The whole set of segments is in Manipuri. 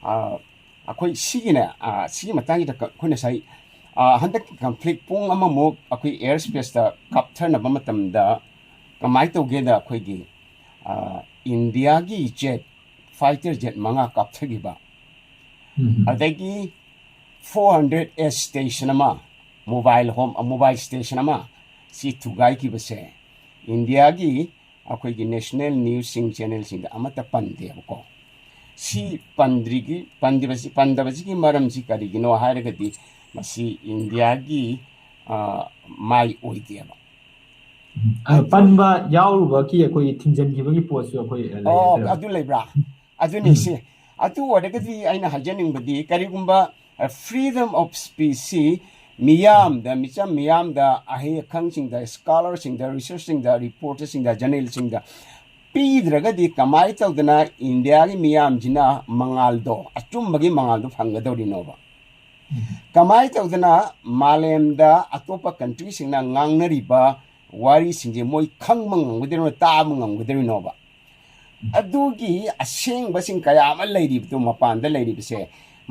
ꯑꯩꯈꯣꯏ ꯁꯤꯒꯤꯅꯦ ꯁꯤꯒꯤ ꯃꯇꯥꯡꯁꯤꯗ ꯑꯩꯈꯣꯏꯅ ꯉꯁꯥꯏ ꯍꯟꯗꯛꯀꯤ ꯀꯟꯐ꯭ꯂꯤꯛ ꯄꯨꯡ ꯑꯃꯃꯨꯛ ꯑꯩꯈꯣꯏ ꯑꯦꯌꯔ ꯁ꯭ꯄꯦꯁꯇ ꯀꯥꯞꯊꯅꯕ ꯃꯇꯝꯗ ꯀꯃꯥꯏꯅ ꯇꯧꯒꯦꯗ ꯑꯩꯈꯣꯏꯒꯤ ꯏꯟꯗꯤꯌꯥꯒꯤ ꯖꯦꯠ ꯐꯥꯏꯇꯔ ꯖꯦꯠ 5 ꯀꯥꯞꯊꯈꯤꯕ ꯑꯗꯒꯤ 400S ꯁ꯭ꯇꯦꯁꯟ ꯑꯃ ꯃꯣꯕꯥꯏꯜ ꯁ꯭ꯇꯦꯁꯟ ꯑꯃ ꯁꯤ ꯊꯨꯒꯥꯏꯈꯤꯕꯁꯦ ꯏꯟꯗꯤꯌꯥꯒꯤ ꯑꯩꯈꯣꯏꯒꯤ ꯅꯦꯁꯅꯦꯜ ꯅ꯭ꯌꯨꯁꯁꯤꯡ ꯆꯦꯅꯦꯜꯁꯤꯡꯗ ꯑꯃꯠꯇ ꯄꯟꯗꯦꯕꯀꯣ ꯁꯤ ꯄꯟꯗꯕꯁꯤꯒꯤ ꯃꯔꯝꯁꯤ ꯀꯔꯤꯒꯤꯅꯣ ꯍꯥꯏꯔꯒꯗꯤ ꯃꯁꯤ ꯏꯟꯗꯤꯌꯥꯒꯤ ꯃꯥꯏ ꯑꯣꯏꯗꯦꯕ ꯄꯟꯕ ꯌꯥꯎꯔꯨꯕꯒꯤ ꯑꯩꯈꯣꯏ ꯊꯤꯡꯖꯤꯟꯈꯤꯕꯒꯤ ꯄꯣꯠꯁꯨ ꯑꯩꯈꯣꯏ ꯂꯩꯔꯗ꯭ꯔꯥ ꯑꯗꯨ ꯂꯩꯕ꯭ꯔꯥ ꯑꯗꯨꯅꯤ ꯁꯤ ꯑꯗꯨ ꯑꯣꯏꯔꯒꯗꯤ ꯑꯩꯅ ꯍꯥꯏꯖꯅꯤꯡꯕꯗꯤ ꯀꯔꯤꯒꯨꯝꯕ ꯐ꯭रीडम ꯑꯣꯐ ꯁ꯭ꯄꯤꯆꯁꯤ ꯃꯤꯆꯝ ꯃꯤꯌꯥꯝꯗ ꯑꯍꯩ ꯑꯈꯪꯁꯤꯡꯗ ꯁ꯭ꯀꯣꯂꯔꯁꯤꯡꯗ ꯔꯤꯁꯔꯆꯁꯤꯡꯗ ꯔꯤꯄꯣꯔꯇꯔꯁꯤꯡꯗ ꯖꯔꯅꯦꯜꯁꯤꯡꯗ ꯄꯤꯗ꯭ꯔꯒꯗꯤ ꯀꯃꯥꯏꯅ ꯇꯧꯗꯅ ꯏꯟꯗꯤꯌꯥꯒꯤ ꯃꯤꯌꯥꯝꯁꯤꯅ ꯃꯉꯥꯜꯗꯣ ꯑꯆꯨꯝꯕꯒꯤ ꯃꯉꯥꯜꯗꯣ ꯐꯪꯒꯗꯧꯔꯤꯅꯣꯕ ꯀꯃꯥꯏꯅ ꯇꯧꯗꯅ ꯃꯥꯂꯦꯝꯗ ꯑꯇꯣꯞꯄ ꯀꯟꯇ꯭ꯔꯤꯁꯤꯡꯅ ꯉꯥꯡꯅꯔꯤꯕ ꯋꯥꯔꯤꯁꯤꯡꯁꯦ ꯃꯣꯏ ꯈꯪꯕ ꯉꯝꯒꯗꯣꯏꯅꯣ ꯇꯥꯕ ꯉꯝꯒꯗꯣꯏꯅꯣꯕ ꯑꯗꯨꯒꯤ ꯑꯁꯦꯡꯕꯁꯤꯡ ꯀꯌꯥ ꯑꯃ ꯂꯩꯔꯤꯕꯗꯣ ꯃꯄꯥꯟꯗ ꯂꯩꯔꯤꯕꯁꯦ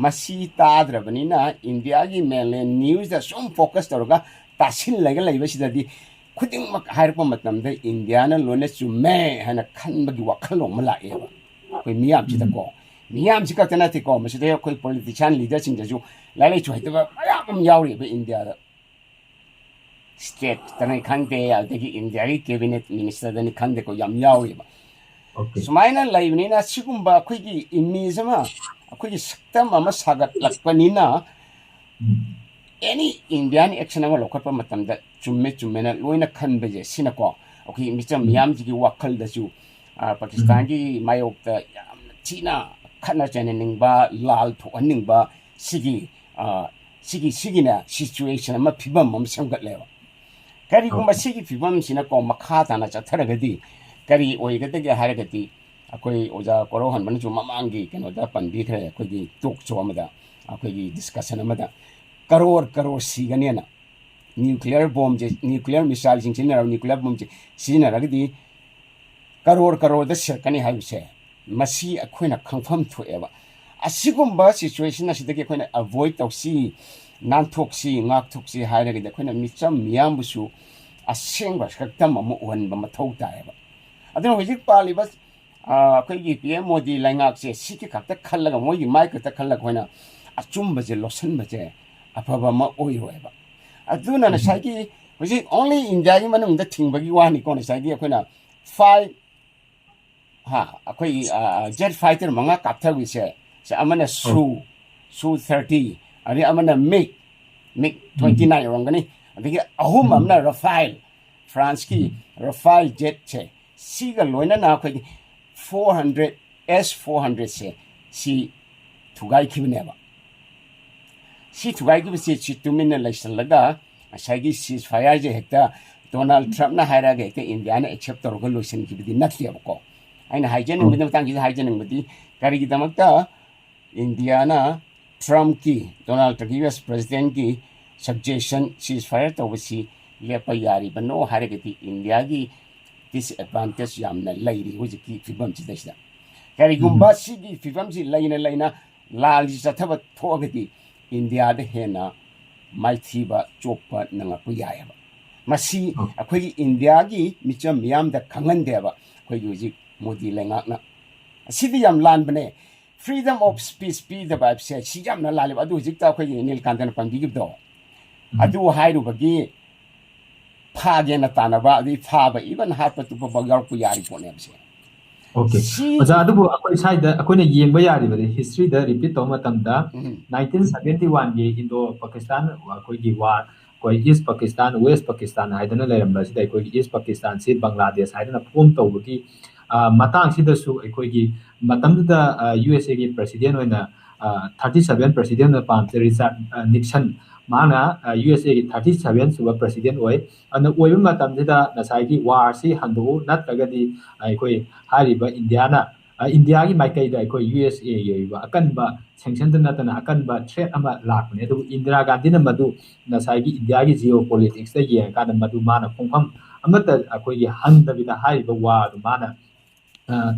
ꯃꯁꯤ ꯇꯥꯗ꯭ꯔꯕꯅꯤꯅ ꯏꯟꯗꯤꯌꯥꯒꯤ ꯃꯦꯟꯂꯦꯟ ꯅ꯭ꯌꯨꯁꯇ ꯁꯨꯝ ꯐꯣꯀꯁ ꯇꯧꯔꯒ ꯇꯥꯁꯤꯜꯂꯒ ꯂꯩꯕꯁꯤꯗꯗꯤ ꯈꯨꯗꯤꯡꯃꯛ ꯍꯥꯏꯔꯛꯄ ꯃꯇꯝꯗ ꯏꯟꯗꯤꯌꯥꯅ ꯂꯣꯏꯅ ꯆꯨꯝꯃꯦ ꯍꯥꯏꯅ ꯈꯟꯕꯒꯤ ꯋꯥꯈꯜꯂꯣꯟ ꯑꯃ ꯂꯥꯛꯑꯦꯕ ꯑꯩꯈꯣꯏ ꯃꯤꯌꯥꯝꯁꯤꯗꯀꯣ ꯃꯤꯌꯥꯝꯁꯤ ꯈꯛꯇ ꯅꯠꯇꯦꯀꯣ ꯃꯁꯤꯗ ꯑꯩꯈꯣꯏ ꯄꯣꯂꯤꯇꯤꯁꯤꯌꯥꯟ ꯂꯤꯗꯔꯁꯤꯡꯗꯁꯨ ꯂꯥꯏꯔꯤꯛ ꯂꯥꯏꯁꯨ ꯍꯩꯇꯕ ꯃꯌꯥꯝ ꯑꯃ ꯌꯥꯎꯔꯤꯕ ꯏꯟꯗꯤꯌꯥꯗ ꯁ꯭ꯇꯦꯠꯇꯅꯤ ꯈꯪꯗꯦ ꯑꯗꯒꯤ ꯏꯟꯗꯤꯌꯥꯒꯤ ꯀꯦꯕꯤꯅꯦꯠ ꯃꯤꯅꯤꯁꯇꯔꯗꯅꯤ ꯈꯪꯗꯦꯀꯣ ꯌꯥꯝ ꯌꯥꯎꯔꯤꯕ ꯁꯨꯃꯥꯏꯅ ꯂꯩꯕꯅꯤꯅ ꯁꯤꯒꯨꯝꯕ ꯑꯩꯈꯣꯏꯒꯤ ꯏꯃꯦꯖ ꯑꯃ ꯑꯩꯈꯣꯏꯒꯤ ꯁꯛꯇꯝ ꯑꯃ ꯁꯥꯒꯠꯂꯛꯄꯅꯤꯅ ꯑꯦꯅꯤ ꯏꯟꯗꯤꯌꯥꯟ ꯑꯦꯛꯁꯟ ꯑꯃ ꯂꯧꯈꯠꯄ ꯃꯇꯝꯗ ꯆꯨꯝꯃꯦꯅ ꯂꯣꯏꯅ ꯈꯟꯕꯁꯦ ꯁꯤꯅꯀꯣ ꯑꯩꯈꯣꯏꯒꯤ ꯃꯤꯆꯝ ꯃꯤꯌꯥꯝꯁꯤꯒꯤ ꯋꯥꯈꯜꯗꯁꯨ ꯄꯥꯀꯤꯁꯇꯥꯟꯒꯤ ꯃꯥꯌꯣꯛꯇ ꯌꯥꯝꯅ ꯊꯤꯅ ꯈꯠꯅ ꯆꯩꯅꯅꯤꯡꯕ ꯂꯥꯜ ꯊꯣꯛꯍꯟꯅꯤꯡꯕ ꯁꯤꯒꯤꯅ ꯁꯤꯆꯨꯋꯦꯁꯟ ꯑꯃ ꯐꯤꯕꯝ ꯑꯃ ꯁꯦꯝꯒꯠꯂꯦꯕ ꯀꯔꯤꯒꯨꯝꯕ ꯁꯤꯒꯤ ꯐꯤꯕꯝꯁꯤꯅꯀꯣ ꯃꯈꯥ ꯇꯥꯅ ꯆꯠꯊꯔꯒꯗꯤ ꯀꯔꯤ ꯑꯣꯏꯒꯗꯒꯦ ꯍꯥꯏꯔꯒꯗꯤ ꯑꯩꯈꯣꯏ ꯑꯣꯖꯥ ꯀꯣꯔꯧꯍꯟꯕꯅꯁꯨ ꯃꯃꯥꯡꯒꯤ ꯀꯩꯅꯣꯗ ꯄꯟꯕꯤꯈ꯭ꯔꯦ ꯑꯩꯈꯣꯏꯒꯤ ꯇꯣꯛ ꯁꯣ ꯑꯃꯗ ꯑꯩꯈꯣꯏꯒꯤ ꯗꯤꯁꯀꯁꯟ ꯑꯃꯗ ꯀꯔꯣꯔ ꯁꯤꯒꯅꯦꯅ ꯅ꯭ꯌꯨꯀ꯭ꯂꯤꯌꯔ ꯃꯤꯁꯥꯏꯜꯁꯤꯡ ꯁꯤꯖꯤꯟꯅꯔꯕ ꯅ꯭ꯌꯨꯀ꯭ꯂꯤꯌꯔ ꯕꯣꯝꯁꯦ ꯁꯤꯖꯤꯟꯅꯔꯒꯗꯤ ꯀꯔꯣꯔꯗ ꯁꯤꯔꯛꯀꯅꯤ ꯍꯥꯏꯕꯁꯦ ꯃꯁꯤ ꯑꯩꯈꯣꯏꯅ ꯈꯪꯐꯝ ꯊꯣꯛꯑꯦꯕ ꯑꯁꯤꯒꯨꯝꯕ ꯁꯤꯆꯨꯋꯦꯁꯟ ꯑꯁꯤꯗꯒꯤ ꯑꯩꯈꯣꯏꯅ ꯑꯦꯚꯣꯏꯗ ꯇꯧꯁꯤ ꯅꯥꯟꯊꯣꯛꯁꯤ ꯉꯥꯛꯊꯣꯛꯁꯤ ꯍꯥꯏꯔꯒꯗꯤ ꯑꯩꯈꯣꯏꯅ ꯃꯤꯆꯝ ꯃꯤꯌꯥꯝꯕꯨꯁꯨ ꯑꯁꯦꯡꯕ ꯁꯛꯇꯝ ꯑꯃ ꯎꯍꯟꯕ ꯃꯊꯧ ꯇꯥꯏꯌꯦꯕ ꯑꯗꯨꯅ ꯍꯧꯖꯤꯛ ꯄꯥꯜꯂꯤꯕ ꯑꯩꯈꯣꯏꯒꯤ PM ꯃꯣꯗꯤ ꯂꯩꯉꯥꯛꯁꯦ ꯁꯤꯒꯤ ꯈꯛꯇ ꯈꯜꯂꯒ ꯃꯣꯏꯒꯤ ꯃꯥꯏ ꯈꯛꯇ ꯈꯜꯂꯒ ꯑꯩꯈꯣꯏꯅ ꯑꯆꯨꯝꯕꯁꯦ ꯂꯣꯠꯁꯤꯟꯕꯁꯦ ꯑꯐꯕ ꯑꯃ ꯑꯣꯏꯔꯣꯏꯕ ꯑꯗꯨꯅ ꯉꯁꯥꯏꯒꯤ ꯍꯧꯖꯤꯛ ꯑꯣꯟꯂꯤ ꯏꯟꯗꯤꯌꯥꯒꯤ ꯃꯅꯨꯡꯗ ꯊꯤꯡꯕꯒꯤ ꯋꯥꯅꯤꯀꯣꯉꯁꯥꯏꯒꯤ ꯑꯩꯈꯣꯏꯅ ꯑꯩꯈꯣꯏꯒꯤ ꯖꯦꯠ ꯐꯥꯏꯇꯔ 5 ꯀꯥꯞꯊꯕꯤꯁꯦ ꯑꯃꯅ ꯁꯨ 30 ꯑꯗꯩ ꯑꯃꯅ ꯃꯤꯛ 29 ꯑꯣꯏꯔꯝꯒꯅꯤ ꯑꯗꯒꯤ ꯑꯍꯨꯝ ꯑꯃꯅ ꯔꯐꯥꯏꯜ ꯐ꯭ꯔꯥꯟꯁꯀꯤ ꯔꯐꯥꯏꯜ ꯖꯦꯠꯁꯦ ꯁꯤꯒ ꯂꯣꯏꯅꯅ ꯑꯩꯈꯣꯏꯒꯤ 400S-400ꯁꯦ ꯁꯤ ꯊꯨꯒꯥꯏꯈꯤꯕꯅꯦꯕ ꯁꯤ ꯊꯨꯒꯥꯏꯈꯤꯕꯁꯤ ꯁꯤ ꯇꯨꯃꯤꯟꯅ ꯂꯩꯁꯜꯂꯒ ꯉꯁꯥꯏꯒꯤ ꯁꯤꯖ ꯐꯥꯌꯔꯁꯦ ꯍꯦꯛꯇ ꯗꯣꯅꯥꯜꯗ ꯇ꯭ꯔꯝꯞꯅ ꯍꯥꯏꯔꯒ ꯍꯦꯛꯇ ꯏꯟꯗꯤꯌꯥꯅ ꯑꯦꯛꯁꯦꯞ ꯇꯧꯔꯒ ꯂꯣꯏꯁꯤꯟꯈꯤꯕꯗꯤ ꯅꯠꯇꯦꯕꯀꯣ ꯑꯩꯅ ꯍꯥꯏꯖꯅꯤꯡꯕꯒꯤ ꯃꯇꯥꯡꯁꯤꯗ ꯍꯥꯏꯖꯅꯤꯡꯕꯗꯤ ꯀꯔꯤꯒꯤꯗꯃꯛꯇ ꯏꯟꯗꯤꯌꯥꯅ ꯇ꯭ꯔꯝꯞꯀꯤ ꯗꯣꯅꯥꯜꯗ ꯇ꯭ꯔꯝꯞꯀꯤ US ꯄ꯭ꯔꯦꯁꯤꯗꯦꯟꯠꯀꯤ ꯁꯖꯦꯁꯟ ꯁꯤꯖ ꯐꯥꯌꯔ ꯇꯧꯕꯁꯤ ꯂꯦꯞꯄ ꯌꯥꯔꯤꯕꯅꯣ ꯍꯥꯏꯔꯒꯗꯤ ꯏꯟꯗꯤꯌꯥꯒꯤ ꯗꯤꯁꯑꯦꯗꯚꯥꯟꯇꯦꯖ ꯌꯥꯝꯅ ꯂꯩꯔꯤ ꯍꯧꯖꯤꯛꯀꯤ ꯐꯤꯕꯝꯁꯤꯗꯩꯁꯤꯗ ꯀꯔꯤꯒꯨꯝꯕ ꯁꯤꯒꯤ ꯐꯤꯕꯝꯁꯤ ꯂꯩꯅ ꯂꯥꯜꯁꯤ ꯆꯠꯊꯕ ꯊꯣꯛꯑꯒꯗꯤ ꯏꯟꯗꯤꯌꯥꯗ ꯍꯦꯟꯅ ꯃꯥꯏꯊꯤꯕ ꯆꯣꯞꯄ ꯅꯪꯉꯛꯄ ꯌꯥꯏꯑꯕ ꯃꯁꯤ ꯑꯩꯈꯣꯏꯒꯤ ꯏꯟꯗꯤꯌꯥꯒꯤ ꯃꯤꯆꯝ ꯃꯤꯌꯥꯝꯗ ꯈꯪꯍꯟꯗꯦꯕ ꯑꯩꯈꯣꯏꯒꯤ ꯍꯧꯖꯤꯛ ꯃꯣꯗꯤ ꯂꯩꯉꯥꯛꯅ ꯑꯁꯤꯗꯤ ꯌꯥꯝ ꯂꯥꯟꯕꯅꯦ ꯐ꯭रीडम ꯑꯣꯐ ꯁ꯭ꯄꯤꯆ ꯄꯤꯗꯕ ꯍꯥꯏꯕꯁꯦ ꯁꯤ ꯌꯥꯝꯅ ꯂꯥꯜꯂꯦꯕ ꯑꯗꯨ ꯍꯧꯖꯤꯛꯇ ꯑꯩꯈꯣꯏꯒꯤ ꯅꯤꯜꯀꯥꯟꯇꯅ ꯄꯟꯕꯤꯈꯤꯕꯗꯣ ꯑꯗꯨ ꯍꯥꯏꯔꯨꯕꯒꯤ ꯐꯥꯒꯦꯅ ꯇꯥꯟꯅꯕ ꯑꯗꯩ ꯐꯥꯕ ꯏꯚꯟ ꯍꯥꯠꯄ ꯇꯨꯞꯄꯐꯥꯎ ꯌꯥꯎꯔꯛꯄ ꯌꯥꯔꯤ ꯄꯣꯠꯅꯦꯕꯁꯦ ꯑꯣꯖꯥ ꯑꯗꯨꯕꯨ ꯑꯩꯈꯣꯏ ꯁ꯭ꯋꯥꯏꯗ ꯑꯩꯈꯣꯏꯅ ꯌꯦꯡꯕ ꯌꯥꯔꯤꯕꯗꯤ ꯍꯤꯁꯇ꯭ꯔꯤꯗ ꯔꯤꯄꯤꯠ ꯇꯧꯕ ꯃꯇꯝꯗ 1971ꯒꯤ ꯏꯟꯗꯣ ꯄꯥꯀꯤꯁꯇꯥꯟ ꯑꯩꯈꯣꯏꯒꯤ ꯋꯥꯔ ꯑꯩꯈꯣꯏ ꯏꯁ ꯄꯥꯀꯤꯁꯇꯥꯟ ꯋꯦꯁ ꯄꯥꯀꯤꯁꯇꯥꯟ ꯍꯥꯏꯗꯅ ꯂꯩꯔꯝꯕꯁꯤꯗ ꯑꯩꯈꯣꯏꯒꯤ ꯏꯁ ꯄꯥꯀꯤꯁꯇꯥꯟꯁꯤ ꯕꯪꯒ꯭ꯂꯥꯗꯦꯁ ꯍꯥꯏꯗꯅ ꯐꯣꯝ ꯇꯧꯕꯒꯤ ꯃꯇꯥꯡꯁꯤꯗꯁꯨ ꯑꯩꯈꯣꯏꯒꯤ ꯃꯇꯝꯗꯨꯗ USAꯒꯤ ꯄ꯭ꯔꯦꯁꯤꯗꯦꯟꯠ ꯑꯣꯏꯅ 37 ꯄ꯭ꯔꯦꯁꯤꯗꯦꯟꯠ ꯑꯣꯏꯅ ꯄꯥꯟꯕꯁꯦ ꯔꯤꯆꯥꯔꯗ ꯅꯤꯛꯁꯟ ꯃꯥꯅ USAꯒꯤ 37 ꯁꯨꯕ ꯄ꯭ꯔꯦꯁꯤꯗꯦꯟꯠ ꯑꯣꯏ ꯑꯗꯨꯅ ꯑꯣꯏꯕ ꯃꯇꯝꯁꯤꯗ ꯉꯁꯥꯏꯒꯤ ꯋꯥꯔꯁꯤ ꯍꯟꯗꯣꯛꯎ ꯅꯠꯇ꯭ꯔꯒꯗꯤ ꯑꯩꯈꯣꯏ ꯍꯥꯏꯔꯤꯕ ꯏꯟꯗꯤꯌꯥꯒꯤ ꯃꯥꯏꯀꯩꯗ ꯑꯩꯈꯣꯏ USAꯒꯤ ꯑꯣꯏꯕ ꯑꯀꯟꯕ ꯁꯦꯡꯁꯟꯗ ꯅꯠꯇꯅ ꯑꯀꯟꯕ ꯊ꯭ꯔꯦꯠ ꯑꯃ ꯂꯥꯛꯄꯅꯦ ꯑꯗꯨꯕꯨ ꯏꯟꯗꯤꯔꯥ ꯒꯥꯟꯙꯤꯅ ꯃꯗꯨ ꯉꯁꯥꯏꯒꯤ ꯏꯟꯗꯤꯌꯥꯒꯤ ꯖꯤꯑꯣꯄꯣꯂꯤꯇꯤꯛꯁꯇ ꯌꯦꯡꯉꯀꯥꯟꯗ ꯃꯗꯨ ꯃꯥꯅ ꯈꯣꯡꯐꯝ ꯑꯃꯠꯇ ꯑꯩꯈꯣꯏꯒꯤ ꯍꯟꯗꯕꯤꯗ ꯍꯥꯏꯔꯤꯕ ꯋꯥꯔꯗꯨ ꯃꯥꯅ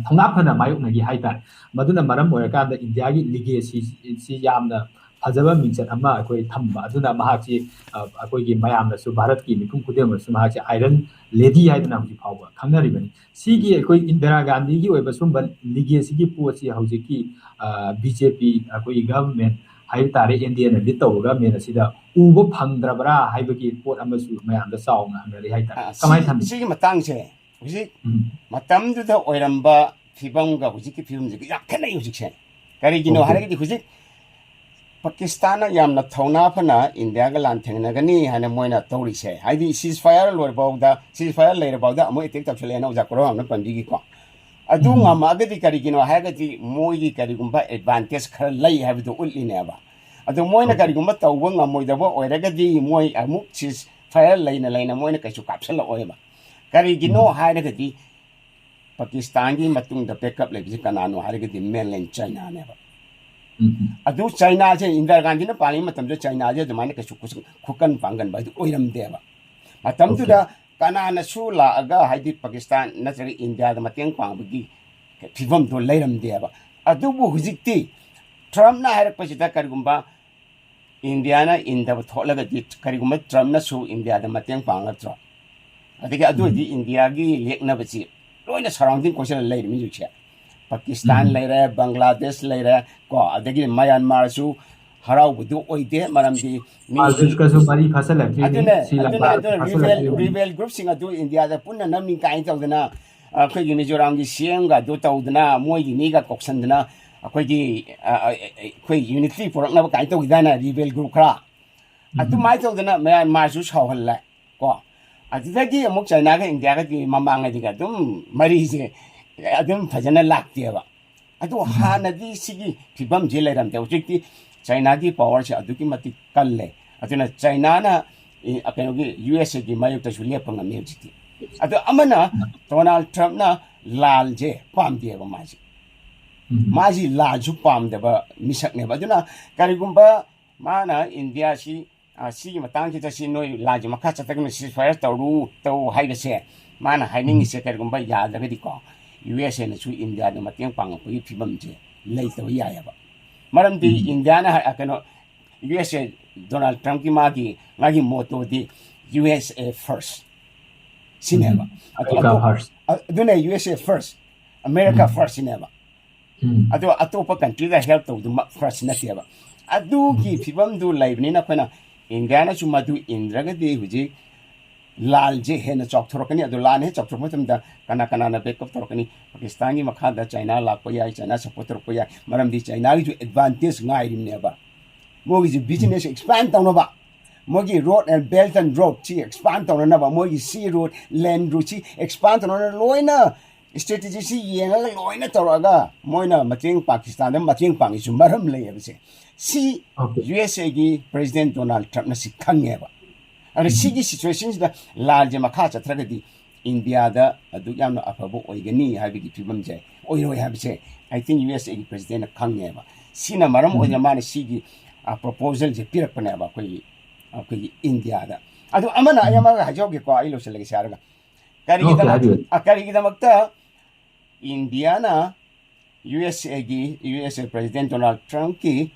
thongna phana mayoknagi haitar maduna maram oirakanda India gi legacy si yamna fajaba mingchat ama akoi thamba aduna mahakchi akoi gi mayamna su Bharat ki mipum kudem su mahakchi iron lady haidana huji phawba khangnari bani sigi akoi Indira Gandhi gi oiba sumba legacy gi pochi hauji BJP akoi government hai tare India na lead tawga mena sida ubo phangdrabra haibagi pot amasu mayamda sauna hanari haitar kamai thambi sigi matangse huji matamduda oiramba phibamga huji ki phibamje yakhanai huji se karigino haragidi huji Pakistan yamna thona phana India ga lan thengnagani hana moina tawri se haidi ceasefire lor bawda ceasefire leir bawda amo etek tapchale na uja koro amna pandi gi ko adu ngama agadi karigino hagadi moi gi karigumba advantage khar lai habidu ulli ne ba adu moina karigumba tawba ngamoi da bo oiragadi moi amuk ceasefire leina moina kaisu kapsala oiba karigino haragadi Pakistan gi matung da backup lebi kanano haragadi mainland China ne ba adu China je Indira Gandhi na pani matam je China je zamane ka chuku khukan pangan ba oiram deba matam tu da kana na sula aga haidi Pakistan na chari India da mateng pang bagi phibam do leiram deba adu bu hujikti Trump na harak pachita kargumba India na inda thola ga dit karigumba Trump na su India da mateng pang atro adike adu di India gi lekna bachi loina surrounding question leirim ju che Pakistan leire Bangladesh leire ko adagi Myanmar su harau budu oide maram di Maldives ka su mari phasal la rebel group singa du India da punna namni kai tawdana akhoi gi Mizoram gi siam ga du tawdana moi gi ni ga koksandana akhoi gi akhoi unity porak na kai tawdana rebel group kra atu mai tawdana Myanmar su sawhalla ko adagi amuk China ga India ga di mamanga diga dum mari je adum fajana laktiaba adu hanadi sigi phibam je leiram te ujikti China gi power cha aduki mati kalle aduna China na akenogi USA gi mayuk ta julia panga me ujikti adu amana Donald Trump na lal je pam de ba maji lal ju pam de ba misak ne ba aduna karigumba mana India si sigi matang ki ta si noi laj makha cha ta si fire tawru taw haida se mana haining se karigumba ya daga di ko USA na su India na mateng pang ko phibam je lei to ya ba maram di India na akano USA Donald Trump ki magi moto di USA first cinema America first aduna USA first America first cinema adu atopa country da help to first na tiaba adu ki phibam du laibni na khona India na su madu indraga de huji लाल जे है ना चौक थोरकनी अदो लान है चौक थोरक मतम दा कना ना बैकअप थोरकनी पाकिस्तान की मखा दा चाइना लाको या चाइना सपोर्ट थोरको या मरम दी चाइना की जो एडवांटेज गाइरिम ने बा मोगी जो बिजनेस एक्सपांड तौन बा मोगी road and belt and road ची एक्सपांड तौन ना बा मोगी सी रोड लैंड रोड ची एक्सपांड तौन ना लोइना स्ट्रेटजी सी येंगा लोइना तौरगा मोइना मतेंग पाकिस्तान दा मतेंग पांगी जो मरम ले बसे सी यूएसए की प्रेसिडेंट डोनाल्ड ट्रम्प ना सी खंगे बा and sigi situations da large makha chatragadi India da adu yamna afabo oigani habigi phibam je oiroi habse I think USA president khangye ba sina maram oina man sigi proposal je pirakpane ba koi India da adu amana ayama hajoge ko ailo selege sharga kari gi damakta India na USA president Donald Trump ki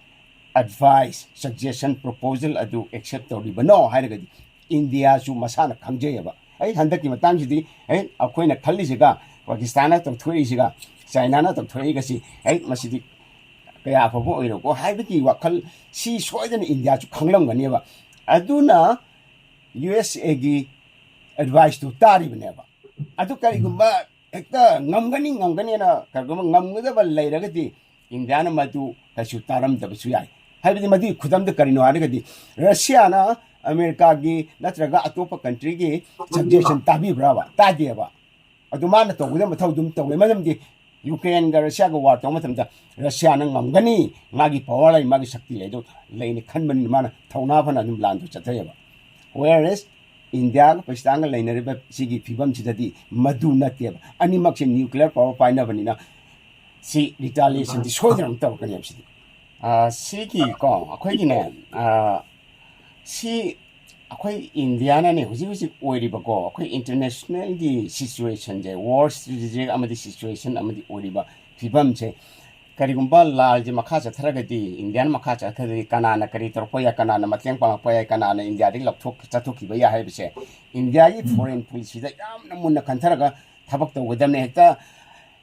advice suggestion proposal adu accept tori bano hairagadi India su masana khangjeba ai handaki matang jidi ai akoina khalli jiga Pakistan na tokthoi jiga China na tokthoi ga si ai masidi kaya afabu oiro ko haibiki wakhal si soidan India su khanglam gani ba aduna USA gi advice to tari baneba adu kari gumba ekta ngamgani na kargum ngamgada bal lairagati India na madu kasu taram dabasu yai haibidi madi khudam da karino arigadi Russia na America gi natraga atopa country gi suggestion tabi brava tadieba adumana to gudam thau dum to madam di Ukraine ga Russia ga war to matam da Russia na ngamgani magi power lai magi shakti le do leini khanban mana thauna phana dum lan do chathayeba whereas India ga Pakistan ga leina riba sigi phibam chidadi madu nateba ani mak nuclear power paina banina si retaliation di shodram to kan yamsi sigi ko akhoi gi ne si ꯑꯩꯈꯣꯏ ꯏꯟꯗꯤꯌꯥꯅꯅꯦ ꯍꯧꯖꯤꯛ ꯍꯧꯖꯤꯛ ꯑꯣꯏꯔꯤꯕꯀꯣ ꯑꯩꯈꯣꯏ ꯏꯟꯇꯔꯅꯦꯁꯅꯦꯜꯒꯤ ꯁꯤꯆꯨꯋꯦꯁꯟꯁꯦ ꯋꯥꯔ ꯁꯇ꯭ꯔꯦꯇꯦꯖꯤꯛ ꯑꯃꯗꯤ ꯁꯤꯆꯨꯋꯦꯁꯟ ꯑꯃꯗꯤ ꯑꯣꯏꯔꯤꯕ ꯐꯤꯕꯝꯁꯦ ꯀꯔꯤꯒꯨꯝꯕ ꯂꯥꯜꯁꯦ ꯃꯈꯥ ꯆꯠꯊꯔꯒꯗꯤ ꯏꯟꯗꯤꯌꯥꯅ ꯃꯈꯥ ꯆꯠꯊꯔꯒꯗꯤ ꯀꯅꯥꯅ ꯀꯔꯤ ꯇꯧꯔꯛꯄ ꯌꯥꯏ ꯀꯅꯥꯅ ꯃꯇꯦꯡ ꯄꯥꯡꯉꯛꯄ ꯌꯥꯏ ꯀꯅꯥꯅ ꯏꯟꯗꯤꯌꯥꯗꯒꯤ ꯆꯠꯊꯣꯛꯈꯤꯕ ꯌꯥꯏ ꯍꯥꯏꯕꯁꯦ ꯏꯟꯗꯤꯌꯥꯒꯤ ꯐꯣꯔꯦꯟ ꯄꯣꯂꯤꯁꯤꯗ ꯌꯥꯝꯅ ꯃꯨꯟꯅ ꯈꯟꯊꯔꯒ ꯊꯕꯛ ꯇꯧꯒꯗꯕꯅꯦ ꯍꯦꯛꯇ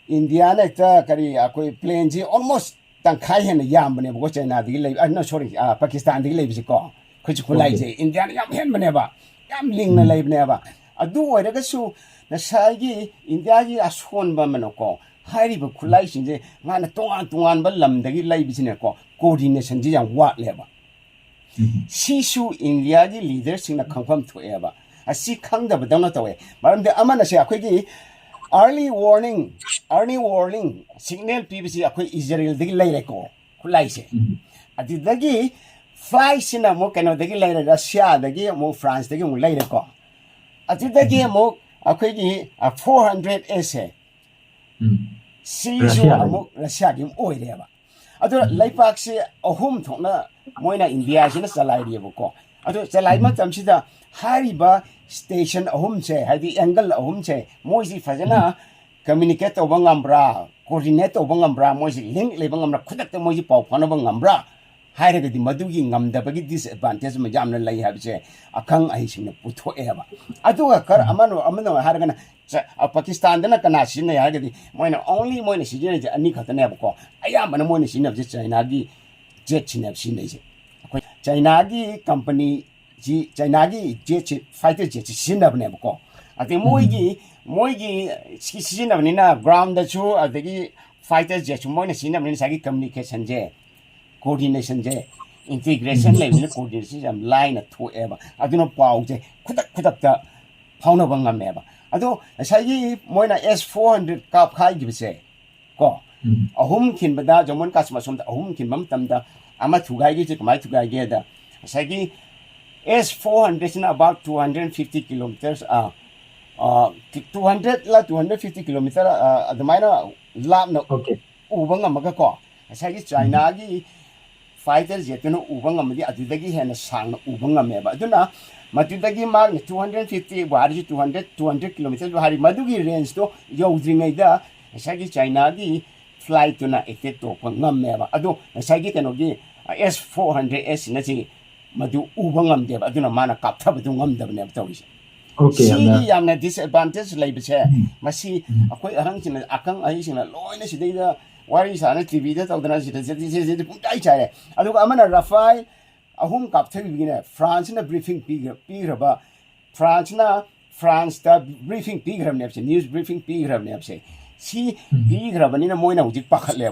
ꯏꯟꯗꯤꯌꯥꯅ ꯍꯦꯛꯇ ꯀꯔꯤ ꯑꯩꯈꯣꯏ ꯄ꯭ꯂꯦꯟꯁꯤ ꯑꯣꯜꯃꯣꯁ ꯇꯪꯈꯥꯏ ꯍꯦꯟꯅ ꯌꯥꯝꯕꯅꯦꯕꯀꯣ ꯆꯩꯅꯥꯗꯒꯤ ꯂꯩꯕ ꯁꯣꯔꯤ ꯄꯥꯀꯤꯁꯇꯥꯟꯗꯒꯤ ꯂꯩꯕꯁꯤꯀꯣ ꯑꯩꯈꯣꯏ ꯈꯨꯠꯂꯥꯏꯁꯦ ꯏꯟꯗꯤꯌꯥꯅ ꯌꯥꯝ ꯍꯦꯟꯕꯅꯦꯕ ꯌꯥꯝ ꯂꯤꯡꯅ ꯂꯩꯕꯅꯦꯕ ꯑꯗꯨ ꯑꯣꯏꯔꯒꯁꯨ ꯉꯁꯥꯏꯒꯤ ꯏꯟꯗꯤꯌꯥꯒꯤ ꯑꯁꯣꯟꯕ ꯑꯃꯅꯀꯣ ꯍꯥꯏꯔꯤꯕ ꯈꯨꯠꯂꯥꯏꯁꯤꯡꯁꯦ ꯃꯥꯅ ꯇꯣꯉꯥꯟ ꯇꯣꯉꯥꯟꯕ ꯂꯝꯗꯒꯤ ꯂꯩꯕꯁꯤꯅꯀꯣ ꯀꯣꯑꯣꯔꯗꯤꯅꯦꯁꯟꯁꯤ ꯌꯥꯝ ꯋꯥꯠꯂꯦꯕ ꯁꯤꯁꯨ ꯏꯟꯗꯤꯌꯥꯒꯤ ꯂꯤꯗꯔꯁꯤꯡꯅ ꯈꯪꯐꯝ ꯊꯣꯛꯑꯦꯕ ꯑꯁꯤ ꯈꯪꯗꯕꯗꯧꯅ ꯇꯧꯋꯦ ꯃꯔꯝꯗꯤ ꯑꯃꯅꯁꯦ ꯑꯩꯈꯣꯏꯒꯤ early warning signal pibisi akhoi Israel dagi laire ko khulai se adidagi fly sina mo kano dagi laire Russia dagi mo France dagi mo laire ko adidagi mo akhoi gi 400 s sisu amo Russia gi oire ba adu laipak se ahum thona moina India sina salai ri ko adu salai ma tamsida hariba station ahum che hadi angle ahum che moisi fajana communicate over ngambra coordinate over ngambra moisi link leba ngamra khudakta moisi pau phana ba ngambra hairagadi madugi ngamdabagi disadvantage ma jamna lai habse akhang ai singna puthoeba aduga kar amano haragana Pakistan dana kana sinna haragadi moina only moina sijene je ani khatane ba ko ayamana moina sinna je China gi jet sinna sinna je China gi company China gi jet fighter jet sinna ba ko ati moigi sinna na ground da chu adagi fighter jet moina sinna ni sagi communication je coordination je integration le ni coordination jam line to eba aduna pau je khudak ta phawna ba ngam eba ado sagi moina S400 kap khai gi se ko ahum kin bada jamon kasma som da ahum kin bam tam da ama thugai gi je kamai thugai gi da sagi S400 is about 250 kilometers 200 la 250 kilometer adamaina lapna ubanga maga ko sagi China gi fighter jet no ubanga madi adudagi hena sangna ubanga meba aduna matudagi mag 250 wari 200 kilometers hari madugi range to yodringai da sagi China gi flight to na effect to ngam meba adu sagi kanogi S400S na chi madu ubangam deba aduna mana kapthaba du ngam dabne tawisi okay si yamna disadvantage laibse masi akoi arang china akang ai sina loina sidai wari sana TV da tawdana sida je puntai chare aduga amana Rafael ahum kapthagi bigina France na briefing pigraba France da briefing pigram nepse news briefing pigram nepse si pigrabani na moina hujik pakhatle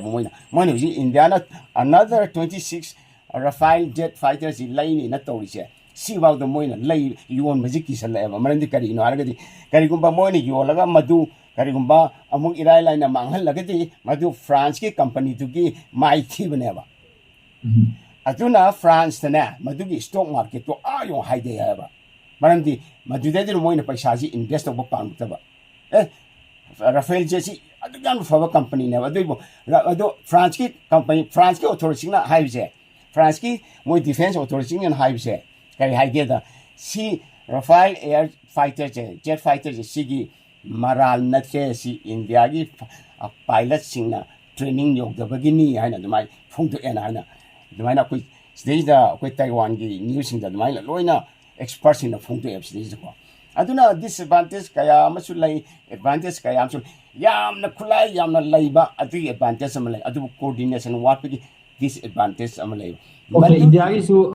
moina hujik India na another 26 Rafael jet fighters in line na tawise si about the moina lay yon magic ki sala ema marandi kari no aragadi kari gumba moina yolaga madu karigumba amuk irai laina manghal lagati madu France ki company tu ki mai thi baneba atuna France tana madu ki stock market to ayo haide yaba marandi madu de moina paisa ji invest to pang taba Rafael jesi adu gan fa company ne adu France ki company France ki authority na haije France ki moi defense authority na haije kari haide da si Rafael air fighter jet fighter sigi maral natche si India gi pilot singna training yok da bagini haina dumai phungdu ena haina dumai na koi stage da koi Taiwan gi news sing da dumai loina experts in the phungdu apps stage ko aduna disadvantage kaya amasu lai advantage kaya amsu yamna khulai yamna laiba adu advantage am lai adu coordination wat gi disadvantage am lai okay India gi su